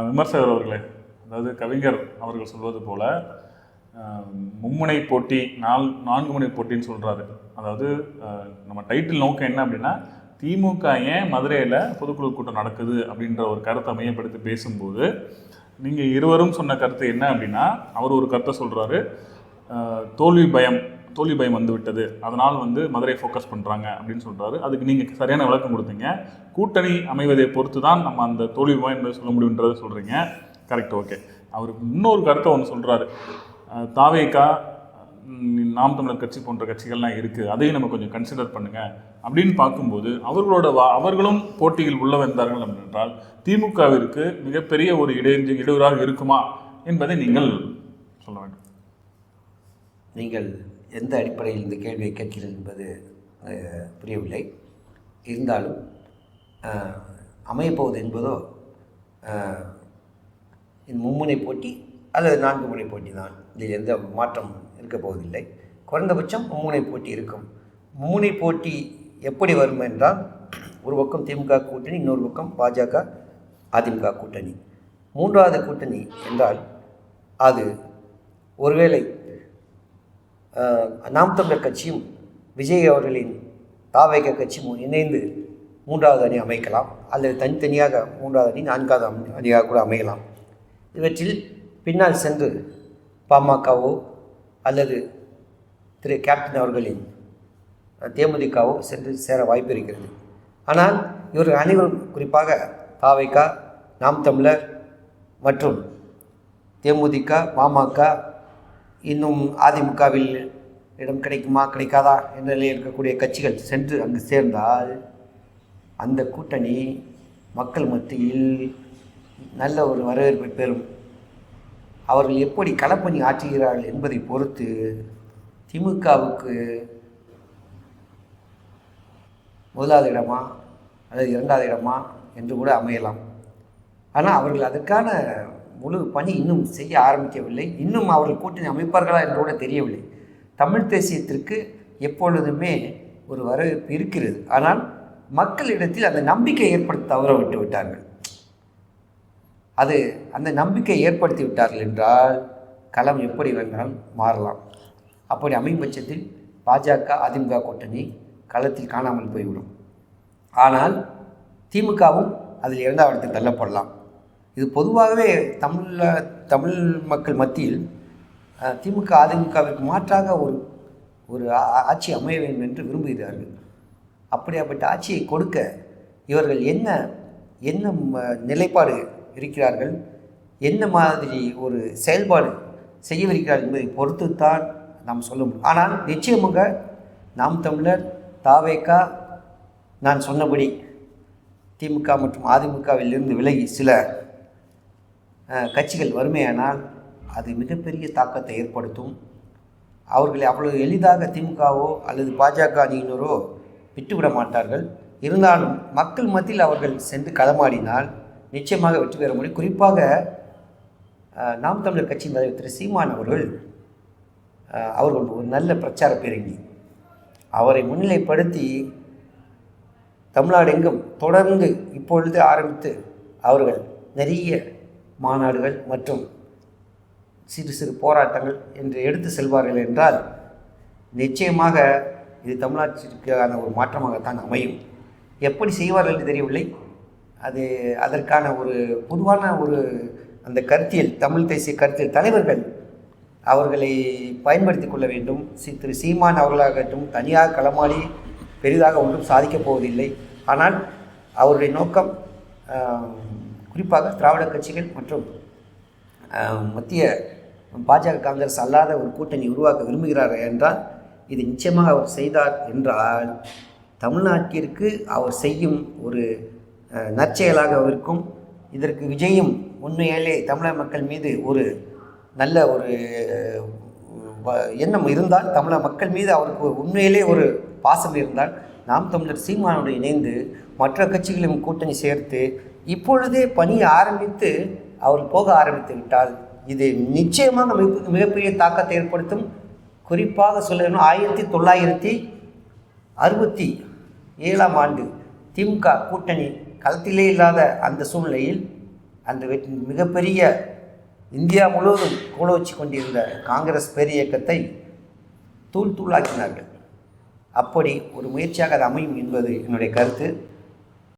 விமர்சகர் அவர்களே, அதாவது கவிஞர் அவர்கள் சொல்வது போல மும்முனை போட்டி, 4 முனை போட்டின்னு சொல்கிறாரு. அதாவது நம்ம டைட்டில் நோக்கம் என்ன அப்படின்னா, திமுக ஏன் மதுரையில் பொதுக்குழு கூட்டம் நடக்குது அப்படின்ற ஒரு கருத்தை மையப்படுத்தி பேசும்போது நீங்கள் இருவரும் சொன்ன கருத்து என்ன அப்படின்னா, அவர் ஒரு கருத்தை சொல்கிறாரு, தோல்வி பயம் வந்து விட்டது, அதனால் மதுரை ஃபோக்கஸ் பண்ணுறாங்க அப்படின்னு சொல்கிறாரு. அதுக்கு நீங்கள் சரியான விளக்கம் கொடுத்தீங்க. கூட்டணி அமைவதை பொறுத்து தான் நம்ம அந்த தோல்வி பயம் என்பதை சொல்ல முடியுன்றதை சொல்கிறீங்க. Correct, okay. அவர் இன்னொரு கருத்தை ஒன்று சொல்கிறாரு, தாவேகா, நாம் தமிழர் கட்சி போன்ற கட்சிகள்லாம் இருக்குது, அதையும் நம்ம கொஞ்சம் கன்சிடர் பண்ணுங்கள் அப்படின்னு பார்க்கும்போது அவர்களும் போட்டியில் உள்ள வந்தார்கள் என்றால் திமுகவிற்கு மிகப்பெரிய ஒரு இடையூறாக இருக்குமா என்பதை நீங்கள் சொல்ல வேண்டும். நீங்கள் எந்த அடிப்படையில் இந்த கேள்வியை கேட்கிறீர்கள் என்பது புரியவில்லை. இருந்தாலும் அமையப்போவது என்பதோ இந்த மும்முனை போட்டி அல்லது 4 முனை போட்டி தான். இதில் எந்த மாற்றம் இருக்க போவதில்லை. குறைந்தபட்சம் மும்முனை போட்டி இருக்கும். மும்முனை போட்டி எப்படி வரும் என்றால், ஒரு பக்கம் திமுக கூட்டணி, இன்னொரு பக்கம் பாஜக அதிமுக கூட்டணி. மூன்றாவது கூட்டணி என்றால் அது ஒருவேளை நாம் தமிழர் கட்சியும் விஜய் அவர்களின் தாவேக கட்சியும் இணைந்து 3வது அணி அமைக்கலாம், அல்லது தனித்தனியாக 3வது அணி 4வது அணியாக கூட அமையலாம். இவற்றில் பின்னால் சென்று பாமகவோ அல்லது திரு கேப்டன் அவர்களின் தேமுதிகவோ சென்று சேர வாய்ப்பு இருக்கிறது. ஆனால் இவர்கள் அனைவரும், குறிப்பாக தாவேக, நாம் தமிழர் மற்றும் தேமுதிக, பாமக, இன்னும் அதிமுகவில் இடம் கிடைக்குமா கிடைக்காதா என்ற நிலையில் இருக்கக்கூடிய கட்சிகள் சென்று அங்கு சேர்ந்தால் அந்த கூட்டணி மக்கள் மத்தியில் நல்ல ஒரு வரவேற்பை பெறும். அவர்கள் எப்படி களப்பணி ஆற்றுகிறார்கள் என்பதை பொறுத்து திமுகவுக்கு 1வது இடமா அல்லது 2வது இடமா என்று கூட அமையலாம். ஆனால் அவர்கள் அதற்கான முழு பணி இன்னும் செய்ய ஆரம்பிக்கவில்லை. இன்னும் அவர்கள் கூட்டணி அமைப்பார்களா என்று கூட தெரியவில்லை. தமிழ் தேசியத்திற்கு எப்பொழுதுமே ஒரு வரவேற்பு இருக்கிறது. ஆனால் மக்களிடத்தில் அந்த நம்பிக்கை ஏற்படுத்த தவற விட்டு விட்டார்கள். அந்த நம்பிக்கை ஏற்படுத்தி விட்டார்கள் என்றால் களம் எப்படி வேண்டாலும் மாறலாம். அப்படி அமையும் பட்சத்தில் பாஜக அதிமுக கூட்டணி களத்தில் காணாமல் போய்விடும். ஆனால் திமுகவும் அதில் 2வது இடத்துக்கு தள்ளப்படலாம். இது பொதுவாகவே தமிழ் மக்கள் மத்தியில் திமுக அதிமுகவிற்கு மாற்றாக ஒரு ஆட்சி அமைய வேண்டும் என்று விரும்புகிறார்கள். அப்படியாப்பட்ட ஆட்சியை கொடுக்க இவர்கள் என்ன நிலைப்பாடு இருக்கிறார்கள், என்ன மாதிரி ஒரு செயல்பாடு செய்யவிருக்கிறார்கள் என்பதை பொறுத்து தான் நாம் சொல்ல முடியும். ஆனால் நிச்சயமாக நாம் தமிழர், தாவேகா, நான் சொன்னபடி திமுக மற்றும் அதிமுகவிலிருந்து விலகி சில கட்சிகள் வறுமையானால் அது மிகப்பெரிய தாக்கத்தை ஏற்படுத்தும். அவர்களை அவ்வளவு எளிதாக திமுகவோ அல்லது பாஜக அணியினரோ விட்டுவிட மாட்டார்கள். இருந்தாலும் மக்கள் மத்தியில் அவர்கள் சென்று களமாடினால் நிச்சயமாக வெற்றி பெற முடியும். குறிப்பாக நாம் தமிழர் கட்சியின் தலைவர் திரு சீமான் அவர்கள் ஒரு நல்ல பிரச்சார பேரணி, அவரை முன்னிலைப்படுத்தி தமிழ்நாடு எங்கும் தொடர்ந்து இப்பொழுது ஆரம்பித்து அவர்கள் நிறைய மாநாடுகள் மற்றும் சிறு சிறு போராட்டங்கள் என்று எடுத்து செல்வார்கள் என்றால் நிச்சயமாக இது தமிழ்நாட்டிற்கான ஒரு மாற்றமாகத்தான் அமையும். எப்படி செய்வார்கள் என்று தெரியவில்லை. அதற்கான ஒரு பொதுவான அந்த கருத்தியல், தமிழ் தேசிய கருத்தியல் தலைவர்கள் அவர்களை பயன்படுத்தி கொள்ள வேண்டும். திரு சீமான் அவர்களாகட்டும் தனியாக களமாடி பெரிதாக ஒன்றும் சாதிக்கப் போவதில்லை. ஆனால் அவருடைய நோக்கம் குறிப்பாக திராவிட கட்சிகள் மற்றும் மத்திய பாஜக காங்கிரஸ் அல்லாத ஒரு கூட்டணி உருவாக்க விரும்புகிறார் என்றால் இது நிச்சயமாக அவர் செய்தார் என்றால் தமிழ்நாட்டிற்கு அவர் செய்யும் ஒரு நற்செயலாக இருக்கும். இதற்கு விஜயும் உண்மையிலே தமிழக மக்கள் மீது ஒரு நல்ல ஒரு எண்ணம் இருந்தால், தமிழக மக்கள் மீது அவருக்கு உண்மையிலே ஒரு பாசம் இருந்தால், நாம் தமிழர் சீமானோடு இணைந்து மற்ற கட்சிகளையும் கூட்டணி சேர்த்து இப்பொழுதே பணியை ஆரம்பித்து அவர் போக ஆரம்பித்து விட்டால் இது நிச்சயமாக மிகப்பெரிய தாக்கத்தை ஏற்படுத்தும். குறிப்பாக சொல்லணும், 1967 திமுக கூட்டணி களத்திலே இல்லாத அந்த சூழ்நிலையில் அந்த மிகப்பெரிய இந்தியா முழுவதும் கோலோச்சி கொண்டிருந்த காங்கிரஸ் பேரியக்கத்தை தூள் தூளாக்கினார்கள். அப்படி ஒரு முயற்சியாக அது அமையும் என்பது என்னுடைய கருத்து.